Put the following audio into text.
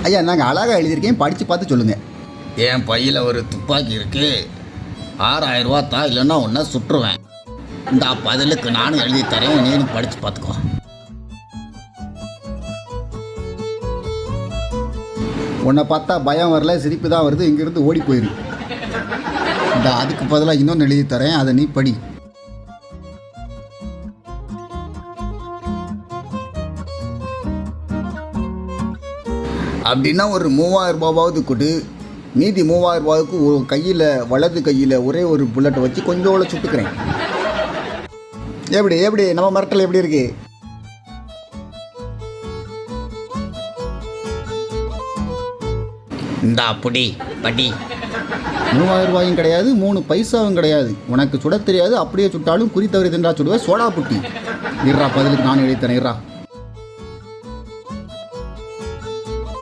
ஐயா நாங்கள் அழகாக எழுதியிருக்கேன், படித்து பார்த்து சொல்லுங்கள். என் பையில் ஒரு துப்பாக்கி இருக்கு, 6000 ரூபா தான், இல்லைன்னா ஒன்றை சுட்டுருவேன். இந்த பதிலுக்கு நானும் எழுதி தரேன், நீனும் படித்து பார்த்துக்கோ. உன்னை பார்த்தா பயம் வரல, சிரிப்பு தான் வருது, இங்கேருந்து ஓடி போயிரு. இந்த அதுக்கு பதிலாக இன்னொன்று எழுதி தரேன், அதை நீ படி. அப்படின்னா ஒரு 3000 ரூபாவது கொடு, மீதி 3000 ரூபாவுக்கு ஒரு கையில், வலது கையில் ஒரே ஒரு புல்லட்டை வச்சு கொஞ்சோட சுட்டுக்கிறேன். எப்படி நம்ம மிரட்டல் எப்படி இருக்கு? இந்த அப்படி படி. 3000 ரூபாயும் கிடையாது, 3 பைசாவும் கிடையாது. உனக்கு சுட தெரியாது, அப்படியே சுட்டாலும் குறி தவறி தின்றா சுடுவேன், சோடா புட்டி. இருறா பதிலுக்கு நான் எழுதி தரேன், இருறா.